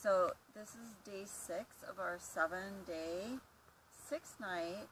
So this is day 6 of our 7-day, 6-night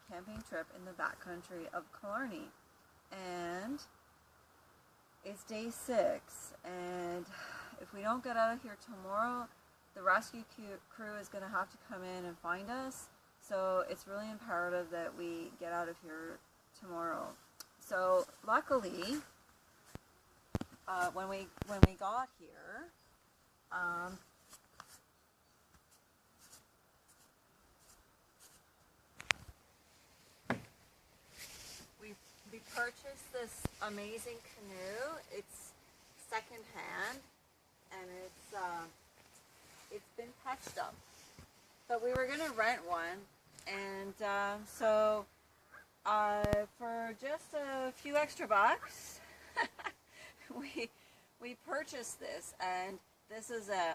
camping trip in the backcountry of Killarney. And it's day 6, and if we don't get out of here tomorrow, the rescue crew is going to have to come in and find us. So it's really imperative that we get out of here tomorrow. So luckily, when we got here, we purchased this amazing canoe. It's secondhand, and it's been patched up. But we were gonna rent one, and so for just a few extra bucks, we purchased this, and this is a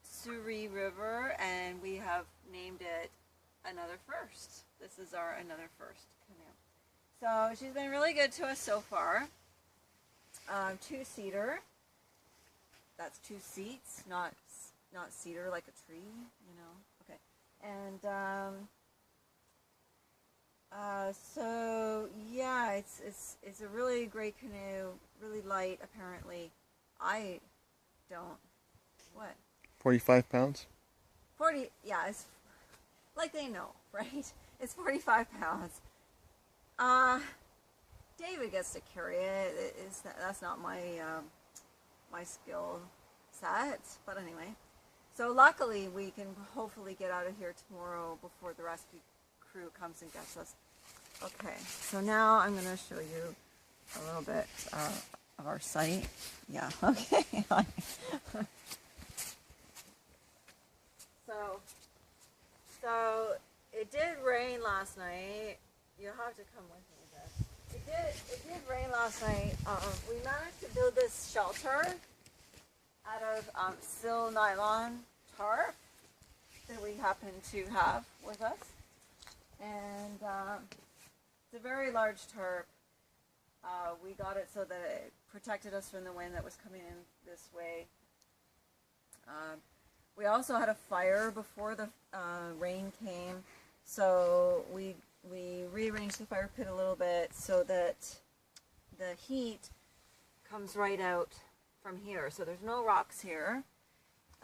Surrey River, and we have named it Another First. This is our Another First canoe. So she's been really good to us so far. 2-seater. That's 2 seats, not cedar like a tree, you know. Okay. And so yeah, it's a really great canoe, really light apparently. I don't. What? 45 pounds? 40, yeah, it's like they know, right? It's 45 pounds. David gets to carry it. That's not my my skill set, but anyway. So luckily we can hopefully get out of here tomorrow before the rescue crew comes and gets us. Okay, so now I'm going to show you a little bit of our site. Yeah, okay. So it did rain last night. You'll have to come with me a bit. It did rain last night. We managed to build this shelter out of sil nylon tarp that we happen to have with us. And it's a very large tarp. We got it so that it protected us from the wind that was coming in this way. We also had a fire before the rain came, so we rearranged the fire pit a little bit so that the heat comes right out from here. So there's no rocks here,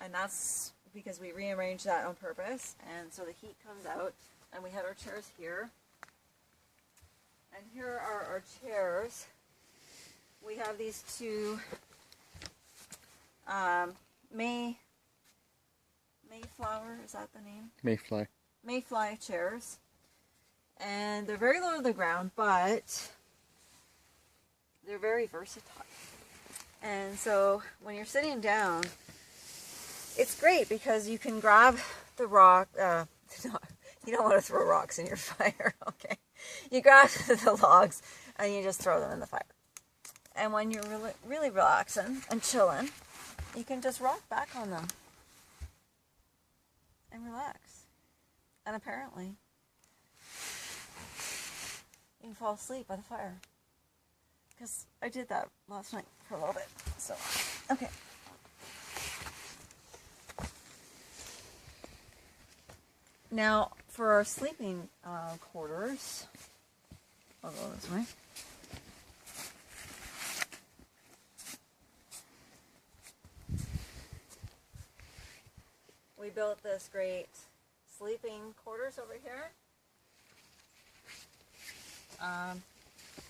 and that's because we rearranged that on purpose, and so the heat comes out. And we had our chairs here, and here are our chairs. We have these 2 Mayflower, is that the name? Mayfly. Mayfly chairs. And they're very low to the ground, but they're very versatile. And so when you're sitting down, it's great because you can grab the rock. You don't want to throw rocks in your fire, okay? You grab the logs and you just throw them in the fire. And when you're really relaxing and chilling, you can just rock back on them and relax. And apparently, you can fall asleep by the fire. Because I did that last night for a little bit. So, okay. Now, for our sleeping quarters, I'll go this way. We built this great sleeping quarters over here.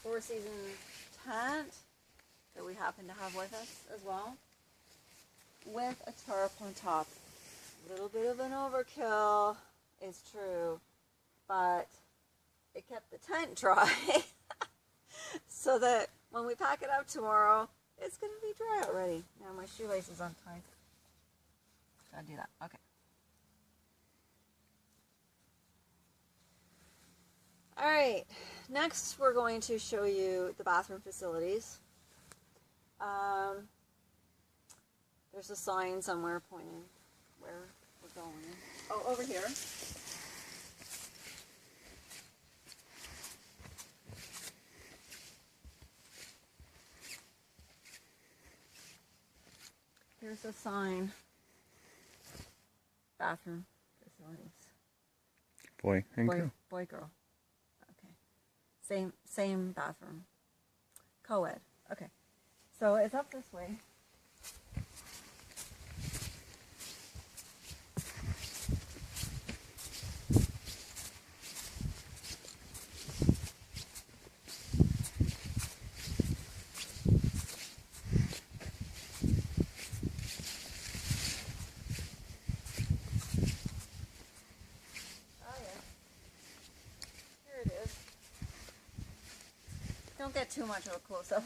4-season tent that we happen to have with us as well, with a tarp on top. A little bit of an overkill, is true, but it kept the tent dry so that when we pack it up tomorrow, it's going to be dry already. Now my shoelace is untied. Gotta do that. Okay. Alright, next we're going to show you the bathroom facilities. There's a sign somewhere pointing where we're going. Oh, over here. Here's the sign. Bathroom facilities. Boy and girl. Boy, girl. Okay. Same bathroom. Co-ed. Okay. So it's up this way. Don't get too much of a close-up.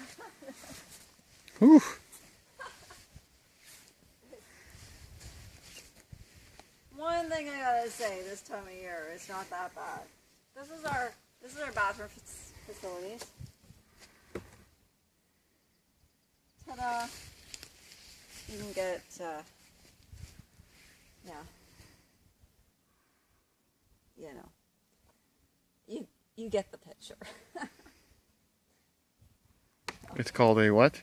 One thing I gotta say, this time of year, it's not that bad. This is our bathroom facilities. Ta-da! You can get, yeah. You know. You get the picture. It's called a what?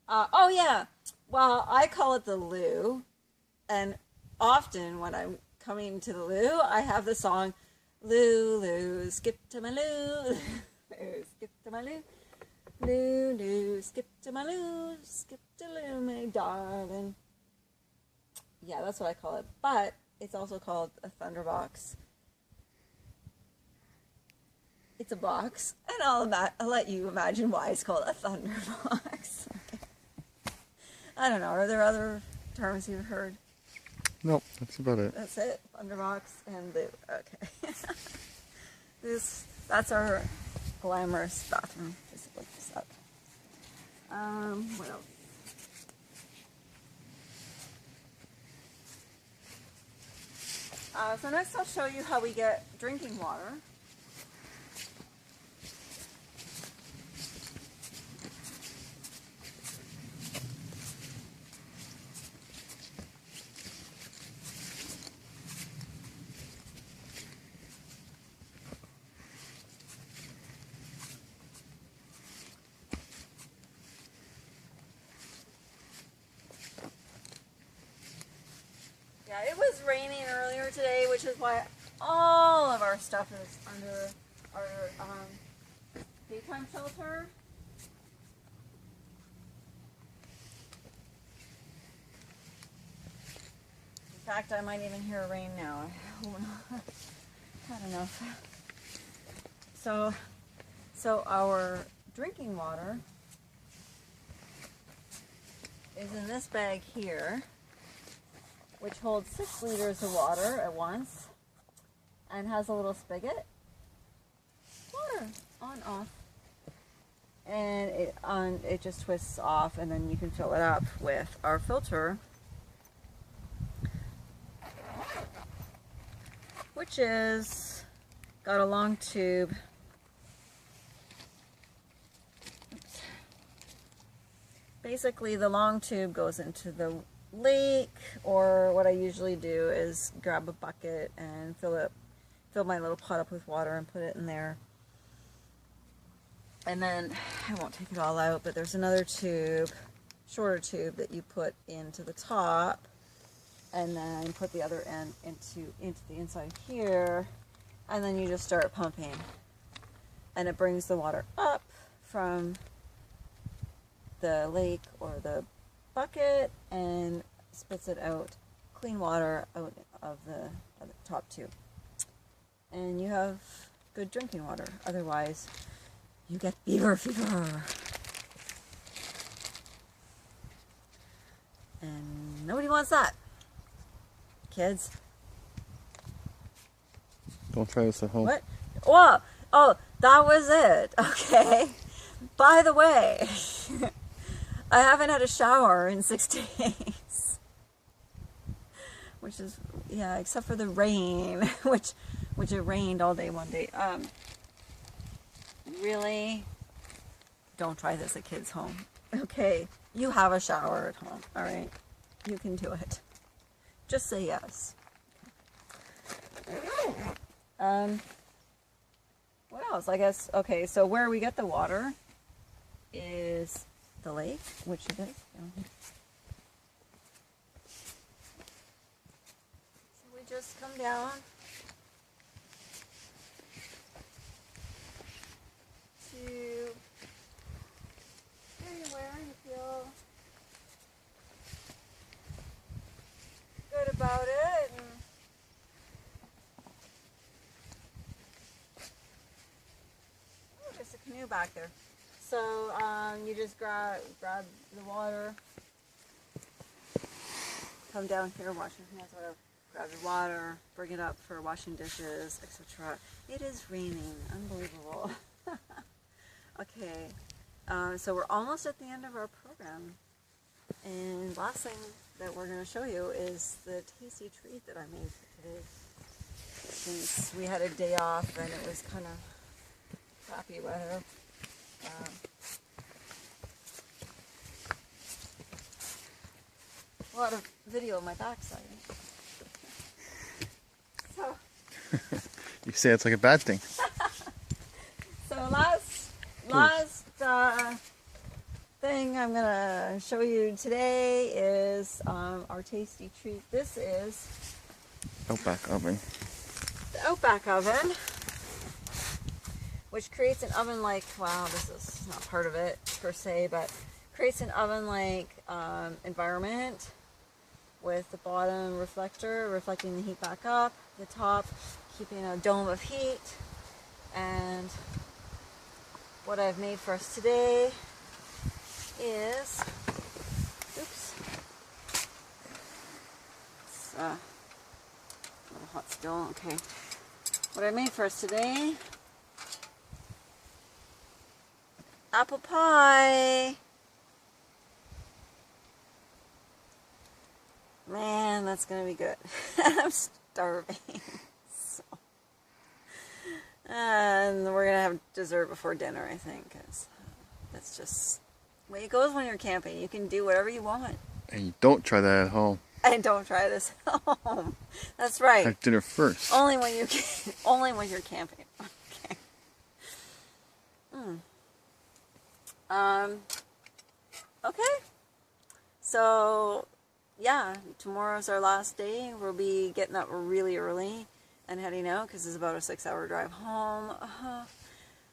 Oh yeah. Well, I call it the loo, and often when I'm coming to the loo, I have the song, "Loo, loo, skip to my loo, loo, skip to my loo, loo, loo, skip to my loo, skip to loo, my darling." Yeah, that's what I call it. But it's also called a thunderbox. It's a box, and I'll let you imagine why it's called a thunderbox. I don't know. Are there other terms you've heard? Nope, that's about it. That's it. Thunderbox and loo. Okay. That's our glamorous bathroom. Just look this up. What else? So next I'll show you how we get drinking water. Yeah, it was raining earlier today, which is why all of our stuff is under our daytime shelter. In fact, I might even hear rain now. I don't know. So our drinking water is in this bag here, which holds 6 liters of water at once and has a little spigot. Water on, off. And it just twists off, and then you can fill it up with our filter, which is got a long tube. Oops. Basically, the long tube goes into the lake, or what I usually do is grab a bucket and fill my little pot up with water and put it in there. And then I won't take it all out, but there's another tube, shorter tube, that you put into the top, and then put the other end into the inside here, and then you just start pumping, and it brings the water up from the lake or the bucket and spits it out, clean water out of the top tube, and you have good drinking water. Otherwise you get beaver fever, and nobody wants that, kids. Don't try this at home. What? Whoa! Oh, that was it. Okay. By the way, I haven't had a shower in 6 days. Which is, yeah, except for the rain, which it rained all day one day. Really? Don't try this at kids' home. Okay, you have a shower at home, all right? You can do it. Just say yes. What else? I guess, okay, so where we get the water is the lake, which it is down here. just come down to anywhere you feel good about it. And oh, there's a canoe back there. So you just grab the water, come down here, wash your hands, whatever. Grab your water, bring it up for washing dishes, etc. It is raining, unbelievable. Okay, so we're almost at the end of our program, and last thing that we're going to show you is the tasty treat that I made for today. Since we had a day off and it was kind of crappy weather. A lot of video of my backside. So. You say it's like a bad thing. So last thing I'm gonna show you today is our tasty treat. This is Outback oven. the Outback oven, which creates an oven-like, wow, this is not part of it per se, but creates an oven-like environment with the bottom reflector reflecting the heat back up, the top keeping a dome of heat. And what I've made for us today is, oops, it's a little hot still, okay. What I made for us today, apple pie. Man, that's gonna be good. I'm starving. So. And we're gonna have dessert before dinner, I think, because that's just the way it goes when you're camping. You can do whatever you want. And you don't try that at home. And don't try this at home. That's right. Have dinner first. Only when you only when you're camping. Okay. Okay. So yeah, tomorrow's our last day. We'll be getting up really early and heading out because it's about a 6-hour drive home.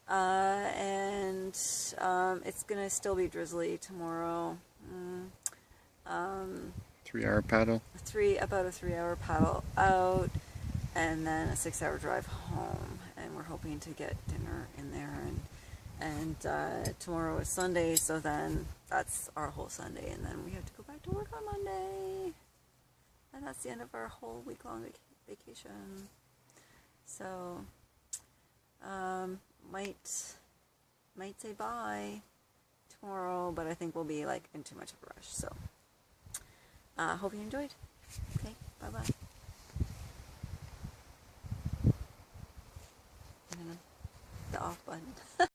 And it's gonna still be drizzly tomorrow. 3-hour paddle. About a 3-hour paddle out, and then a 6-hour drive home. And we're hoping to get dinner in there. And tomorrow is Sunday, so then that's our whole Sunday, and then we have to go back to work on Monday. And that's the end of our whole week-long vacation. So, might say bye tomorrow, but I think we'll be like in too much of a rush. So, hope you enjoyed. Okay, bye-bye. And then the off button.